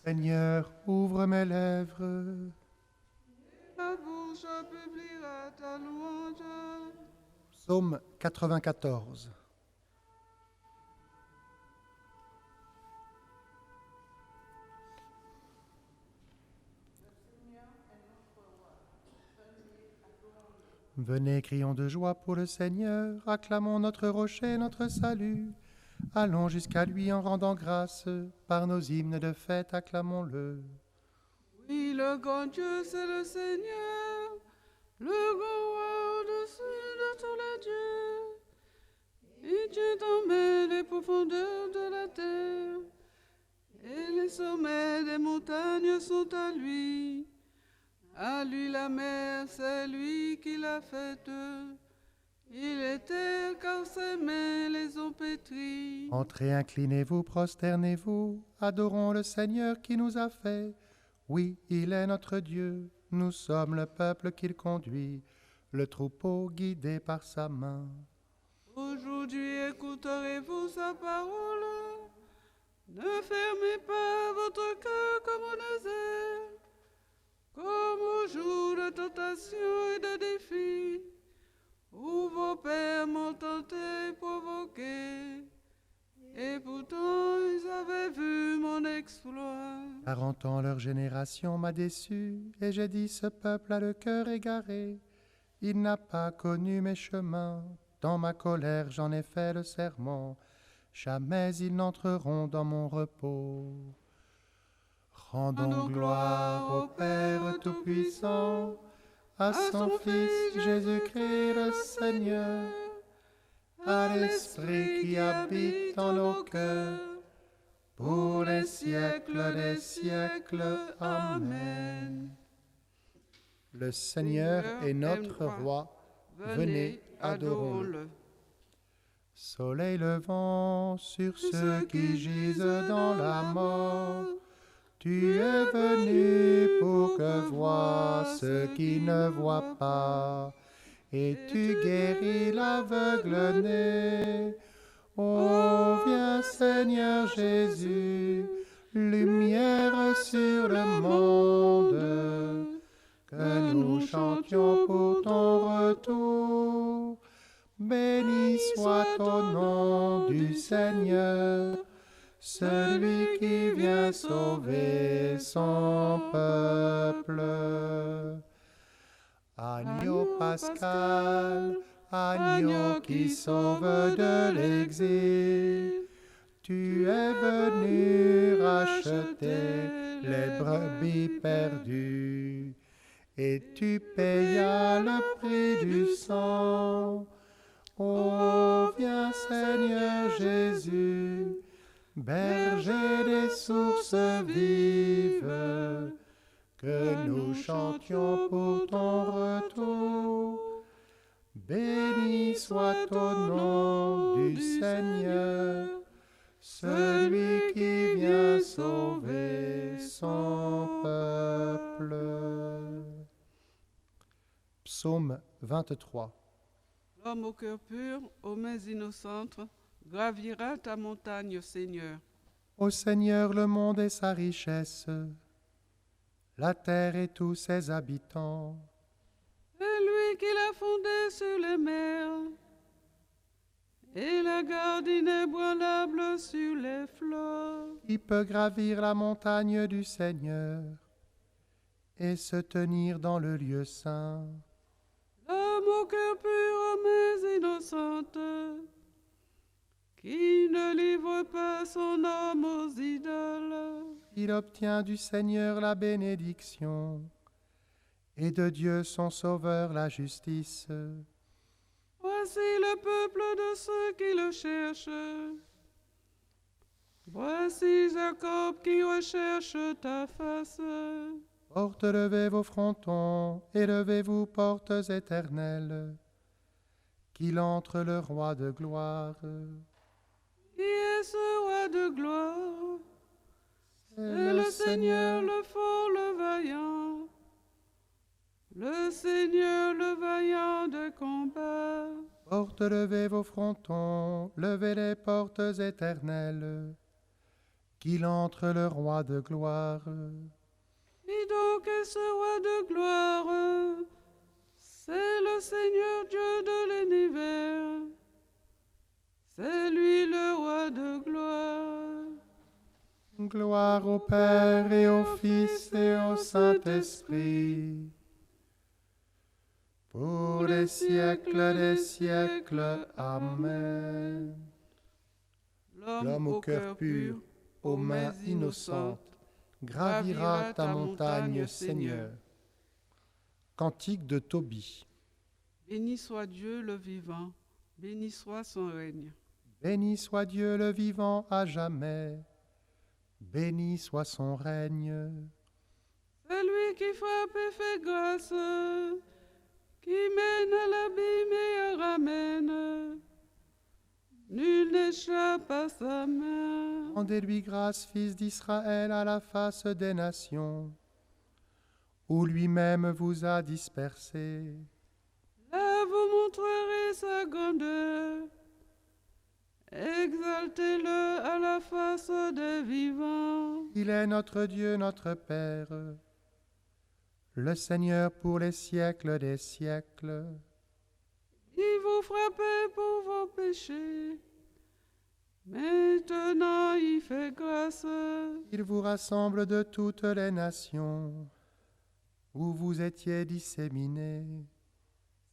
Seigneur, ouvre mes lèvres. La bouche publiera ta louange. Psaume 94. Venez, crions de joie pour le Seigneur, acclamons notre rocher, notre salut. Allons jusqu'à lui en rendant grâce, par nos hymnes de fête, acclamons-le. Oui, le grand Dieu, c'est le Seigneur, le grand roi au-dessus de tous les dieux. Et Dieu dormait les profondeurs de la terre, et les sommets des montagnes sont à lui. À lui la mer, c'est lui qui l'a faite. Il était car ses mains les ont pétries. Entrez, inclinez-vous, prosternez-vous, adorons le Seigneur qui nous a fait. Oui, il est notre Dieu, nous sommes le peuple qu'il conduit, le troupeau guidé par sa main. Aujourd'hui écouterez-vous sa parole. Ne fermez pas votre cœur comme au désert, comme au jour de tentation et de défi, où vos pères m'ont tenté et provoqué, et pourtant ils avaient vu mon exploit. 40 ans leur génération m'a déçu, et j'ai dit ce peuple a le cœur égaré. Il n'a pas connu mes chemins, dans ma colère j'en ai fait le serment. Jamais ils n'entreront dans mon repos. Rendons gloire au Père Tout-Puissant, à son Fils Jésus-Christ le Seigneur, à l'Esprit qui habite dans nos cœurs, pour les siècles des siècles. Amen. Le Seigneur est notre roi, venez, adorons-le. Soleil levant sur ceux qui gisent dans la mort, tu es venu pour que voient ceux qui ne voient pas, et tu guéris l'aveugle né. Ô viens Seigneur Jésus, lumière sur le monde, que nous chantions pour ton retour. Béni soit au nom du Seigneur, celui qui vient sauver son peuple. Agneau pascal, agneau qui sauve de l'exil, tu es venu racheter les brebis perdues, et tu payas le prix du sang. Ô viens Seigneur Jésus, berger des sources vives, que nous chantions pour ton retour. Béni soit au nom du Seigneur, celui qui vient sauver son peuple. Psaume 23. L'homme au cœur pur, aux mains innocentes, gravira ta montagne, Seigneur. Ô Seigneur, le monde et sa richesse, la terre et tous ses habitants. C'est lui qui l'a fondé sur les mers, et la garde inébranlable sur les flots. Qui peut gravir la montagne du Seigneur et se tenir dans le lieu saint? L'homme au cœur pur, aux mains innocentes, qui ne livre pas son âme aux idoles. Il obtient du Seigneur la bénédiction et de Dieu son Sauveur la justice. Voici le peuple de ceux qui le cherchent. Voici Jacob qui recherche ta face. Portes, levez vos frontons, et levez-vous, portes éternelles, qu'il entre le roi de gloire. Qui est ce roi de gloire? C'est le Seigneur, le fort, le vaillant. Le Seigneur, le vaillant de combat. Portes, levez vos frontons, levez les portes éternelles, qu'il entre le roi de gloire. Qui donc est ce roi de gloire? C'est le Seigneur Dieu de l'univers. C'est lui le roi de gloire. Gloire au Père et au Fils et au Saint-Esprit, pour les siècles des siècles. Amen. L'homme au cœur pur, aux mains innocentes, gravira ta montagne, Seigneur. Cantique de Tobie. Béni soit Dieu le vivant, béni soit son règne. Béni soit Dieu le vivant à jamais, béni soit son règne. C'est lui qui frappe et fait grâce, qui mène à l'abîme et ramène. Nul n'échappe à sa main. Rendez-lui grâce, fils d'Israël, à la face des nations, où lui-même vous a dispersés. Là vous montrerez sa grandeur. Exaltez-le à la face des vivants. Il est notre Dieu, notre Père, le Seigneur pour les siècles des siècles. Il vous frappait pour vos péchés. Maintenant il fait grâce. Il vous rassemble de toutes les nations, où vous étiez disséminés.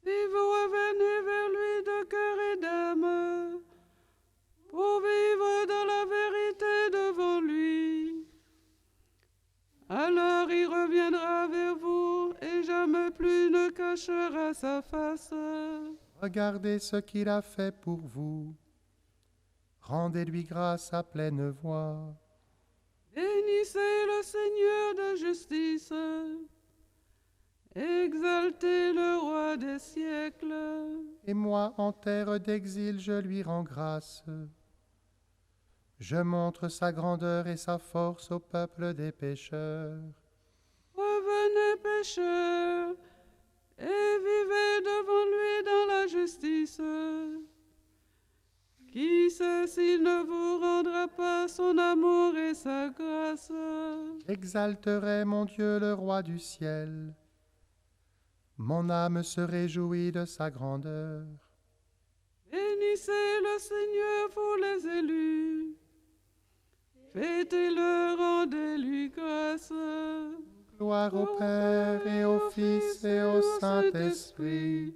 Si vous revenez vers lui de cœur et d'âme, pour vivre dans la vérité devant lui, alors il reviendra vers vous et jamais plus ne cachera sa face. Regardez ce qu'il a fait pour vous. Rendez-lui grâce à pleine voix. Bénissez le Seigneur de justice. Exaltez le roi des siècles. Et moi, en terre d'exil, je lui rends grâce. Je montre sa grandeur et sa force au peuple des pécheurs. Revenez pécheurs, et vivez devant lui dans la justice. Qui sait s'il ne vous rendra pas son amour et sa grâce? J'exalterai mon Dieu, le roi du ciel. Mon âme se réjouit de sa grandeur. Bénissez le Seigneur pour les élus. Fêtez-le, rendez-lui grâce. Gloire au Père et au Fils et au Saint-Esprit,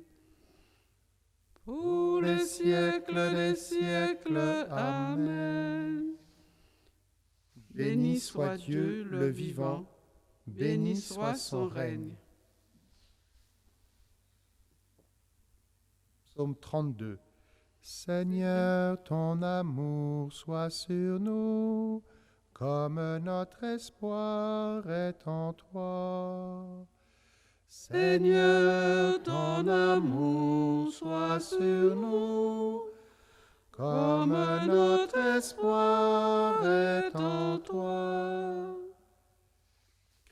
pour les siècles des siècles. Amen. Béni soit Dieu le vivant, béni soit son règne. Psaume 32. Seigneur, ton amour soit sur nous, comme notre espoir est en toi. Seigneur, ton amour soit sur nous, comme notre espoir est en toi.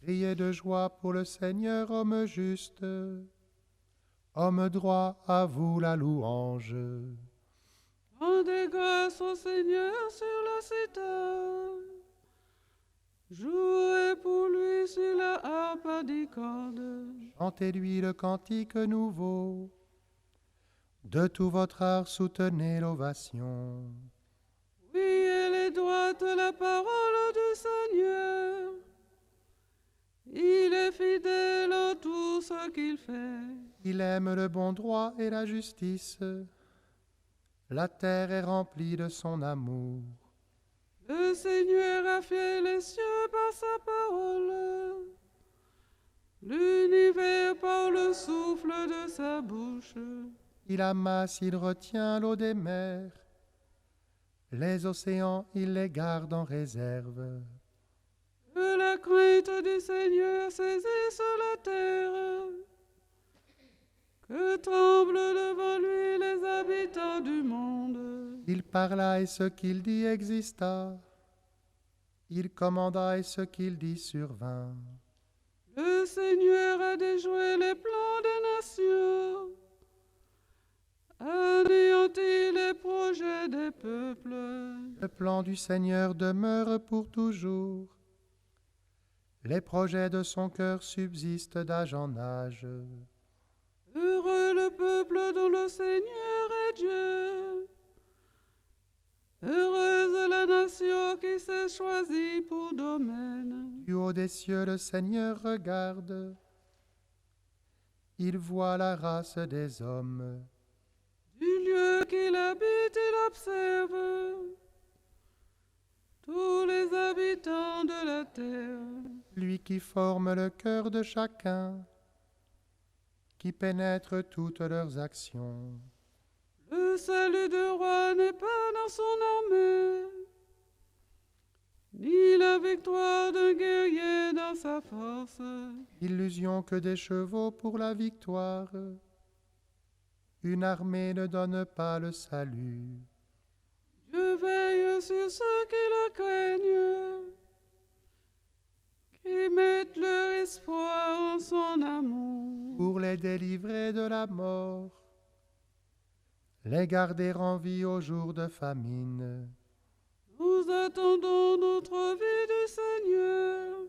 Criez de joie pour le Seigneur, homme juste, homme droit, à vous la louange. Rendez grâce au Seigneur sur la cithare. Jouez pour lui sur la harpe à 10 cordes. Chantez-lui le cantique nouveau. De tout votre art soutenez l'ovation. Oui, elle est droite la parole du Seigneur. Il est fidèle en tout ce qu'il fait. Il aime le bon droit et la justice. La terre est remplie de son amour. Le Seigneur a fait les cieux par sa parole, l'univers par le souffle de sa bouche. Il amasse, il retient l'eau des mers. Les océans, il les garde en réserve. Que la crainte du Seigneur saisisse la terre, que tremblent devant lui les habitants du monde. Il parla et ce qu'il dit exista. Il commanda et ce qu'il dit survint. Le Seigneur a déjoué les plans des nations. anéantit les projets des peuples. Le plan du Seigneur demeure pour toujours. Les projets de son cœur subsistent d'âge en âge. Heureux le peuple dont le Seigneur est Dieu. Heureuse la nation qui s'est choisie pour domaine. Du haut des cieux, le Seigneur regarde. Il voit la race des hommes. Du lieu qu'il habite, il observe tous les habitants de la terre. Lui qui forme le cœur de chacun, qui pénètre toutes leurs actions. Le salut du roi n'est pas dans son armée, ni la victoire d'un guerrier dans sa force. Illusion que des chevaux pour la victoire. Une armée ne donne pas le salut. Dieu veille sur ceux qui le craignent, qui mettent leur espoir en son amour. Pour les délivrer de la mort, les garder en vie au jour de famine. Nous attendons notre vie du Seigneur.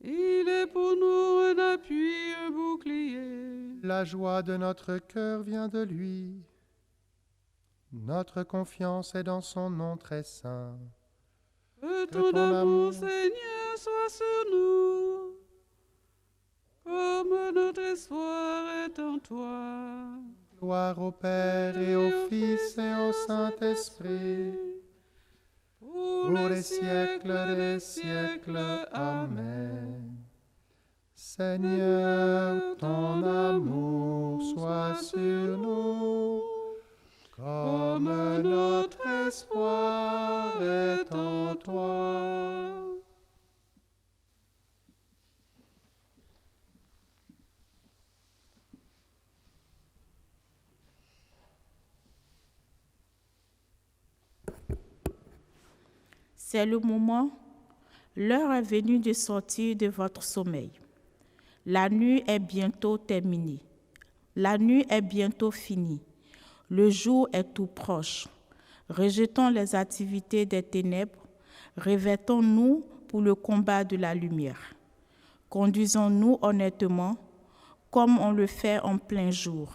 Il est pour nous un appui, un bouclier. La joie de notre cœur vient de lui. Notre confiance est dans son nom très saint. Que ton amour, Seigneur, soit sur nous, comme notre espoir est en toi. Gloire au Père et au Fils et au Saint-Esprit, pour les siècles des siècles. Amen. Seigneur, ton amour soit sur nous, comme notre espoir est en toi. C'est le moment, l'heure est venue de sortir de votre sommeil. La nuit est bientôt terminée. La nuit est bientôt finie. Le jour est tout proche. Rejetons les activités des ténèbres. Revêtons-nous pour le combat de la lumière. Conduisons-nous honnêtement, comme on le fait en plein jour.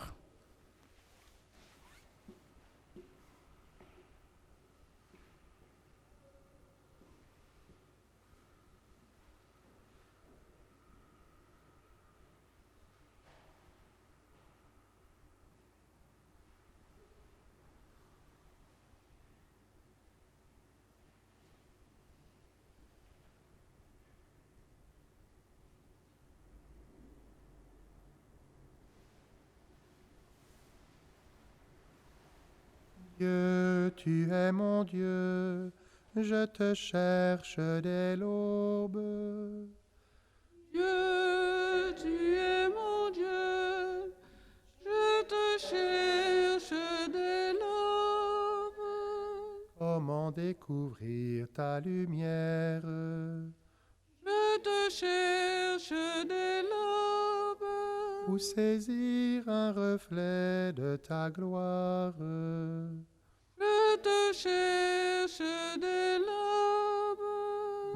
Dieu, tu es mon Dieu, je te cherche dès l'aube. Dieu, tu es mon Dieu, je te cherche dès l'aube. Comment découvrir ta lumière? Je te cherche dès l'aube. Où saisir un reflet de ta gloire? Je te cherche dès l'aube.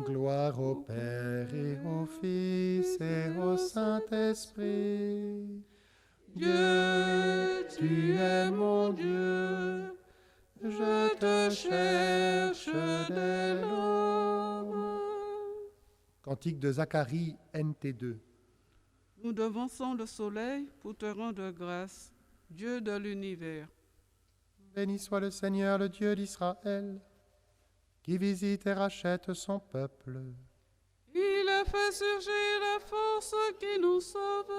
Gloire au Père et au Fils et au Saint-Esprit. Dieu, tu es mon Dieu, je te cherche dès l'aube. Cantique de Zacharie, NT2. Nous devançons le soleil pour te rendre grâce, Dieu de l'univers. Béni soit le Seigneur, le Dieu d'Israël, qui visite et rachète son peuple. Il a fait surgir la force qui nous sauve.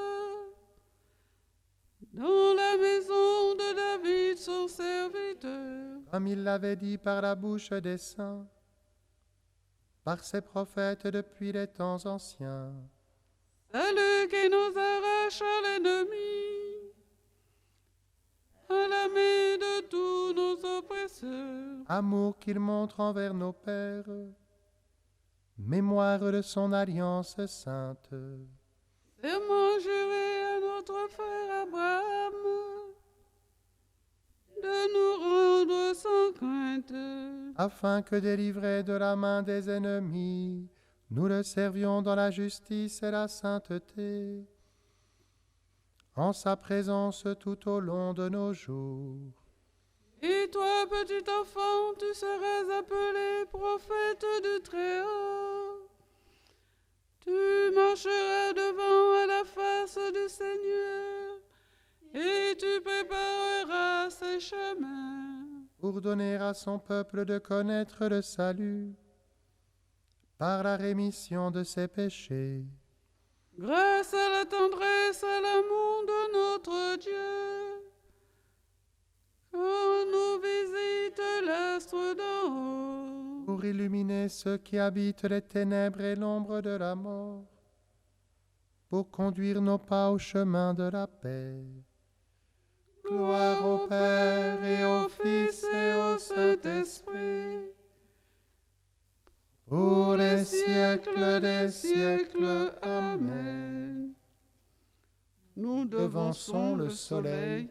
Dans la maison de David, son serviteur. Comme il l'avait dit par la bouche des saints, par ses prophètes depuis les temps anciens. Salut qui nous arrache à l'ennemi, à la main de tous nos oppresseurs. Amour qu'il montre envers nos pères, mémoire de son alliance sainte. Serment juré à notre frère Abraham, de nous rendre sans crainte, afin que, délivrés de la main des ennemis, nous le servions dans la justice et la sainteté, en sa présence tout au long de nos jours. Et toi, petit enfant, tu seras appelé prophète du Très-Haut. Tu marcheras devant à la face du Seigneur, et tu prépareras ses chemins, pour donner à son peuple de connaître le salut par la rémission de ses péchés. grâce à la tendresse et à l'amour de notre Dieu. Quand nous visite l'astre d'en haut, Pour illuminer ceux qui habitent les ténèbres et l'ombre de la mort, pour conduire nos pas au chemin de la paix. Gloire au Père et au Fils et au Saint-Esprit, pour les siècles des siècles. Amen. nous Devançons le soleil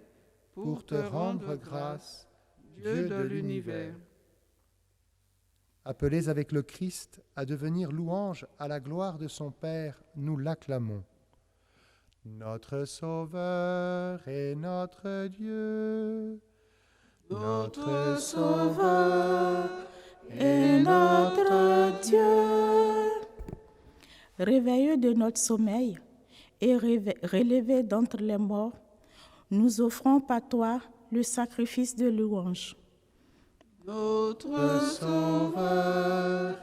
pour te rendre grâce, Dieu de l'univers. Appelés avec le Christ à devenir louange à la gloire de son Père, nous l'acclamons. Notre Sauveur et notre Dieu, notre Sauveur Et notre Dieu, réveillés de notre sommeil et relevés d'entre les morts, nous offrons par toi le sacrifice de louange. notre Sauveur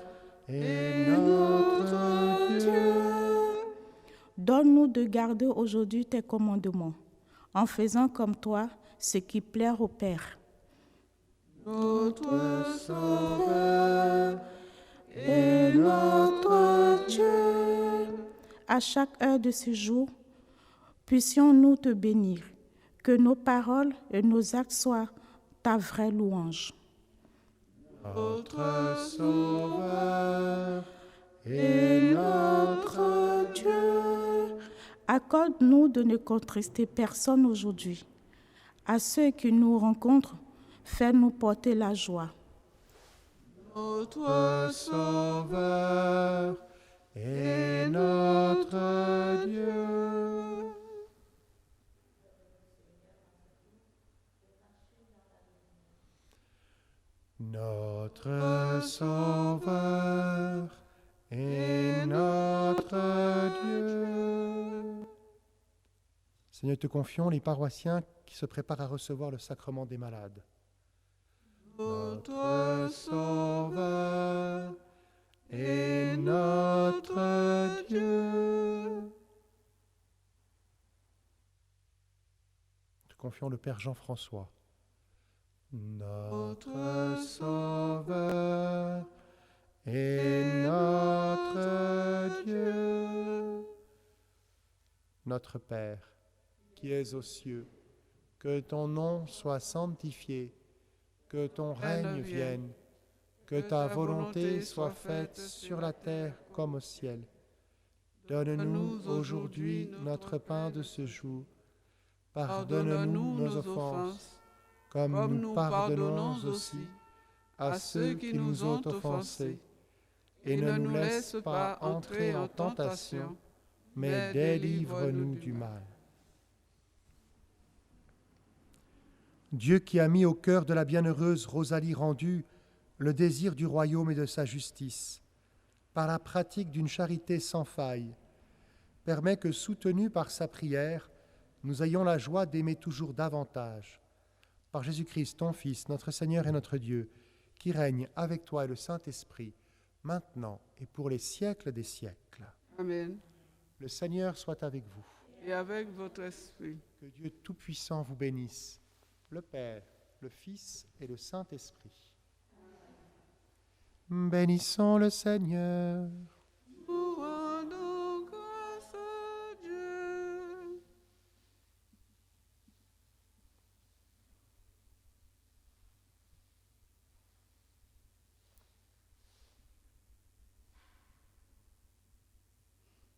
et notre Dieu. Donne-nous de garder aujourd'hui tes commandements, en faisant comme toi ce qui plaît au Père. notre Sauveur Et notre Dieu, à chaque heure de ce jour, puissions-nous te bénir, que nos paroles et nos actes soient ta vraie louange. notre Sauveur et notre Dieu. Accorde-nous de ne contrister personne aujourd'hui. À ceux qui nous rencontrent, fais-nous porter la joie. notre Sauveur et notre Dieu. Notre Sauveur et notre Dieu. Seigneur, te confions les paroissiens qui se préparent à recevoir le sacrement des malades. Notre Sauveur et notre Dieu. Te confions le Père Jean-François. Notre Sauveur et notre Dieu. Notre Père, qui es aux cieux, que ton nom soit sanctifié, que ton règne vienne, que ta volonté soit faite sur la terre comme au ciel. Donne-nous aujourd'hui notre pain de ce jour. Pardonne-nous nos offenses, comme nous pardonnons aussi à ceux qui nous ont offensés. Et ne nous laisse pas entrer en tentation, mais délivre-nous du mal. Dieu qui a mis au cœur de la bienheureuse Rosalie Rendue le désir du royaume et de sa justice, par la pratique d'une charité sans faille, permet que, soutenus par sa prière, nous ayons la joie d'aimer toujours davantage. Par Jésus-Christ, ton Fils, notre Seigneur et notre Dieu, qui règne avec toi et le Saint-Esprit, maintenant et pour les siècles des siècles. Amen. Le Seigneur soit avec vous. Et avec votre esprit. Que Dieu Tout-Puissant vous bénisse, le Père, le Fils et le Saint-Esprit. Bénissons le Seigneur.